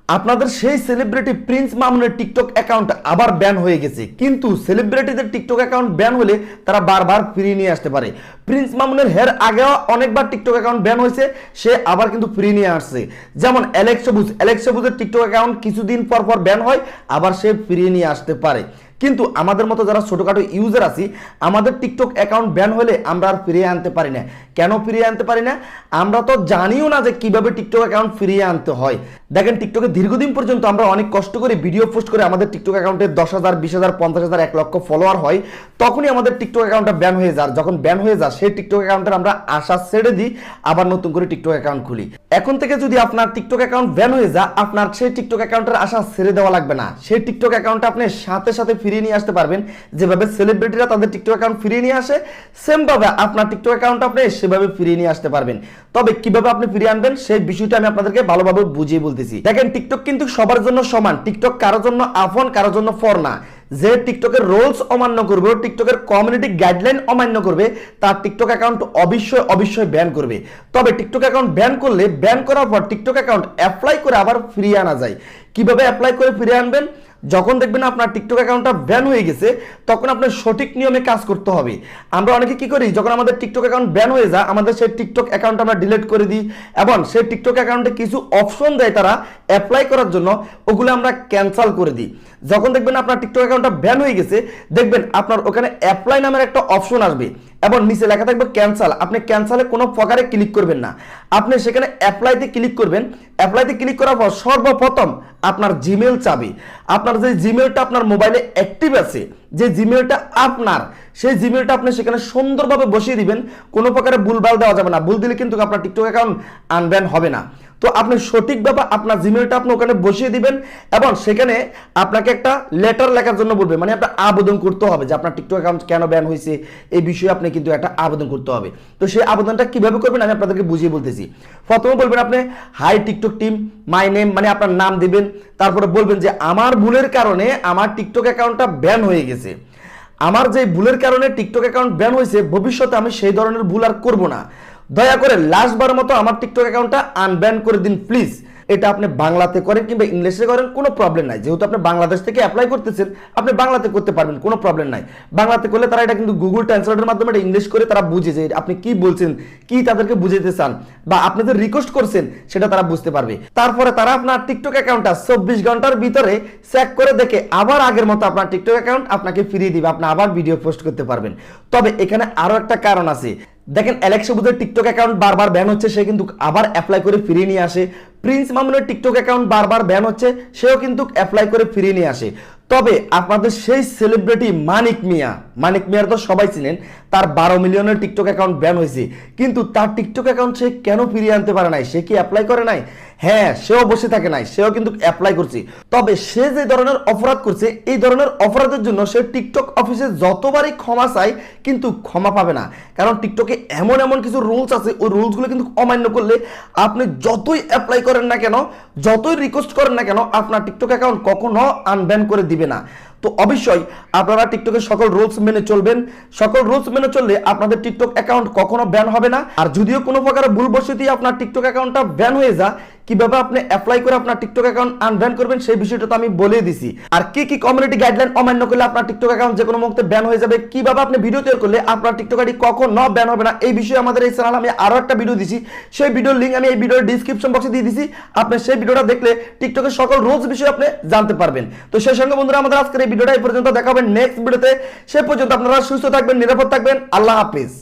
আপনাদের সেই celebrity Prince মামুনের টিকটক অ্যাকাউন্ট আবার ব্যান হয়ে গেছে, কিন্তু সেলিব্রিটিদের টিকটক অ্যাকাউন্ট ব্যান হলে তারা বারবার ফিরিয়ে নিয়ে আসতে পারে। প্রিন্স মামুনের হের আগেও অনেকবার টিকটক অ্যাকাউন্ট ব্যান হয়েছে, সে আবার কিন্তু ফিরিয়ে নিয়ে আসছে। যেমন অ্যালেক্স সবুজের টিকটক অ্যাকাউন্ট কিছুদিন পর পর ব্যান হয়, আবার সে ফিরিয়ে নিয়ে আসতে পারে। কিন্তু আমাদের মতো যারা ছোটখাটো ইউজার আছি, আমাদের টিকটক অ্যাকাউন্ট ব্যান হলে আমরা আর ফিরিয়ে আনতে পারি না। কেন ফিরিয়ে আনতে পারি না? আমরা তো জানিও না যে কিভাবে টিকটক অ্যাকাউন্ট ফিরিয়ে আনতে হয়। দেখেন, টিকটকে দীর্ঘদিন পর্যন্ত আমরা অনেক কষ্ট করে ভিডিও পোস্ট করে আমাদের টিকটক অ্যাকাউন্টে 10,000, 20,000, 50,000, 1 লক্ষ ফলোয়ার হয়, তখনই আমাদের টিকটক অ্যাকাউন্টটা ব্যান হয়ে যায়। যখন ব্যান হয়ে যায়, সেই টিকটক অ্যাকাউন্টের আমরা আশা ছেড়ে দিই, আবার নতুন করে টিকটক অ্যাকাউন্ট খুলি। এখন থেকে যদি আপনার টিকটক অ্যাকাউন্ট ব্যান হয়ে যায়, আপনার সেই টিকটক অ্যাকাউন্টের আশা ছেড়ে দেওয়া লাগবে না। সেই টিকটক অ্যাকাউন্টটা আপনি সাথে সাথে ফিরিয়ে নিয়ে আসতে পারবেন। যেভাবে সেলিব্রিটিরা তাদের টিকটক অ্যাকাউন্ট ফিরিয়ে নিয়ে আসে, সেম ভাবে আপনার টিকটক অ্যাকাউন্ট আপনি সেভাবে ফিরিয়ে নিয়ে আসতে পারবেন। তবে কিভাবে আপনি ফিরিয়ে আনবেন সেই বিষয়টা আমি আপনাদেরকে ভালোভাবে বুঝিয়ে বলতেছি। দেখেন, টিকটক কিন্তু সবার জন্য সমান। টিকটক কারোর জন্য আপন, কারোর জন্য ফর না। যে টিকটকের রুলস অমান্য করবে, টিকটকের কমিউনিটি গাইডলাইন অমান্য করবে, তার টিকটক অ্যাকাউন্ট অবশ্যই ব্যান করবে। তবে টিকটক অ্যাকাউন্ট ব্যান করলে, ব্যান করার পর টিকটক অ্যাকাউন্ট অ্যাপ্লাই করে আবার ফিরিয়ে আনা যায়। কিভাবে অ্যাপ্লাই করে ফিরিয়ে আনবেন? যখন দেখবেন আপনার টিকটক অ্যাকাউন্টটা ব্যান হয়ে গেছে, তখন আপনার সঠিক নিয়মে কাজ করতে হবে। আমরা অনেকে কি করি, যখন আমাদের টিকটক অ্যাকাউন্ট ব্যান হয়ে যায়, আমাদের সেই টিকটক অ্যাকাউন্ট আমরা ডিলিট করে দিই, এবং সেই টিকটক অ্যাকাউন্টে কিছু অপশন দেয় তারা অ্যাপ্লাই করার জন্য, ওগুলো আমরা ক্যান্সেল করে দিই। যখন দেখবেন আপনার টিকটক অ্যাকাউন্টটা ব্যান হয়ে গেছে, দেখবেন আপনার ওখানে অ্যাপ্লাই নামের একটা অপশন আসবে এবং নিচে লেখা থাকবে ক্যান্সেল। আপনি ক্যান্সেলে কোনো প্রকারে ক্লিক করবেন না, আপনি সেখানে অ্যাপ্লাইতে ক্লিক করবেন। অ্যাপ্লাইতে ক্লিক করার পর সর্বপ্রথম আপনার জিমেল চাবি, আপনার যে জিমেলটা আপনার মোবাইলে অ্যাক্টিভ আছে, যে জিমেলটা আপনার, সেই জিমেলটা আপনি সেখানে সুন্দরভাবে বসিয়ে দিবেন। কোনো প্রকারে ভুলভাল দেওয়া যাবে না। ভুল দিলে কিন্তু আপনার টিকটক অ্যাকাউন্ট আনব্যান হবে না। তো আপনি সঠিকভাবে আপনার জিমেলটা আপনি ওখানে বসিয়ে দিবেন, এবং সেখানে আপনাকে একটা লেটার লেখার জন্য বলবে, মানে আপনার আবেদন করতে হবে যে আপনার টিকটক অ্যাকাউন্ট কেন ব্যান হয়েছে, এই বিষয়ে আপনি কিন্তু একটা আবেদন করতে হবে। তো সেই আবেদনটা কিভাবে করবেন আমি আপনাদেরকে বুঝিয়ে বলতেছি। প্রথমে বলবেন আপনি hi TikTok team, my name, মানে আপনার নাম দিবেন। তারপরে বলবেন যে আমার ভুলের কারণে আমার টিকটক অ্যাকাউন্টটা ব্যান হয়ে গেছে। আমার যে ভুলের কারণে টিকটক অ্যাকাউন্ট ব্যান হয়েছে, ভবিষ্যতে আমি সেই ধরনের ভুল আর করব না। দয়া করে লাস্টবার মতো আমার টিকটক অ্যাকাউন্টটা আনব্যান করে দিন প্লিজ। এটা আপনি বাংলাতে করেন কিংবা ইংলিশে করেন, কোনো প্রবলেম নাই। যেহেতু আপনি বাংলাদেশ থেকে অ্যাপ্লাই করতেছেন, আপনি বাংলাতে করতে পারবেন, কোনো প্রবলেম নাই। বাংলাতে করলে তারা এটা কিন্তু গুগল ট্রান্সলেটের মাধ্যমে এটা ইংলিশ করে তারা বুঝে যে আপনি কি বলছেন, কি তাদেরকে বুঝাইতে চান, বা আপনি যে রিকোয়েস্ট করছেন সেটা তারা বুঝতে পারবে। তারপরে তারা আপনার টিকটক অ্যাকাউন্টটা 24 ঘন্টার ভিতরে চেক করে দেখে আবার আগের মতো আপনার টিকটক অ্যাকাউন্ট আপনাকে ফিরিয়ে দিবে, আপনি আবার ভিডিও পোস্ট করতে পারবেন। তবে এখানে আরো একটা কারণ আছে। দেখেন, অ্যালেক্স সবুজের টিকটক অ্যাকাউন্ট বারবার ব্যান হচ্ছে, সে কিন্তু আবার অ্যাপ্লাই করে ফিরিয়ে নিয়ে আসে। প্রিন্স মামুনের টিকটক অ্যাকাউন্ট বারবার ব্যান হচ্ছে, সেও কিন্তু অ্যাপ্লাই করে ফিরিয়ে নিয়ে আসে। তবে আপনাদের সেই সেলিব্রিটি মানিক মিয়ার তো সবাই চিনেন, তার 12 মিলিয়নের টিকটক অ্যাকাউন্ট ব্যান হয়েছে, কিন্তু তার টিকটক অ্যাকাউন্ট সে কেন ফিরিয়ে আনতে পারে নাই? সে কি অ্যাপ্লাই করে নাই? হ্যাঁ, সেও বসে থাকে নাই, সেও কিন্তু অ্যাপ্লাই করছে। তবে সে যে ধরনের অপরাধ করছে, এই ধরনের অপরাধের জন্য সে টিকটক অফিসে যতবারই ক্ষমা চায়, কিন্তু ক্ষমা পাবে না। কারণ টিকটকে এমন কিছু রুলস আছে, ওই রুলসগুলো কিন্তু অমান্য করলে আপনি যতই অ্যাপ্লাই করেন না কেন, যতই রিকোয়েস্ট করেন না কেন, আপনার টিকটক অ্যাকাউন্ট কখনো আনব্যান করে দিবে না। তো অবশ্যই আপনারা টিকটকের সকল রুলস মেনে চলবেন। সকল রুলস মেনে চললে আপনাদের টিকটক অ্যাকাউন্ট কখনো ব্যান হবে না। আর যদিও কোনো প্রকার ভুলবশতই আপনার টিকটক অ্যাকাউন্টটা ব্যান হয়ে যায়, কিভাবে আপনি অ্যাপ্লাই করে আপনার টিকটক অ্যাকাউন্ট আনব্যান করবেন সেই বিষয়টা তো আমি বলে দিছি। আর কি কমিউনিটি গাইডলাইন অমান্য করলে আপনার টিকটক অ্যাকাউন্ট যে কোনো মুহূর্তে ব্যান হয়ে যাবে, কিভাবে আপনি ভিডিও তৈরি করলে আপনার টিকটক আইডি কখনো ব্যান হবে না, এই বিষয়ে আমাদের এই চ্যানেলে আমি আরো একটা ভিডিও দিছি। সেই ভিডিওর লিংক আমি এই ভিডিওর ডিসক্রিপশন বক্সে দিয়ে দিছি। আপনি সেই ভিডিওটা দেখলে টিকটকের সকল রুলস বিষয়ে আপনি জানতে পারবেন। তো সেই সঙ্গে বন্ধুরা, আমাদের আজকের এই ভিডিওটা এই পর্যন্ত, দেখা হবে নেক্সট ভিডিওতে। সে পর্যন্ত আপনারা সুস্থ থাকবেন, নিরাপদ থাকবেন। আল্লাহ হাফেজ।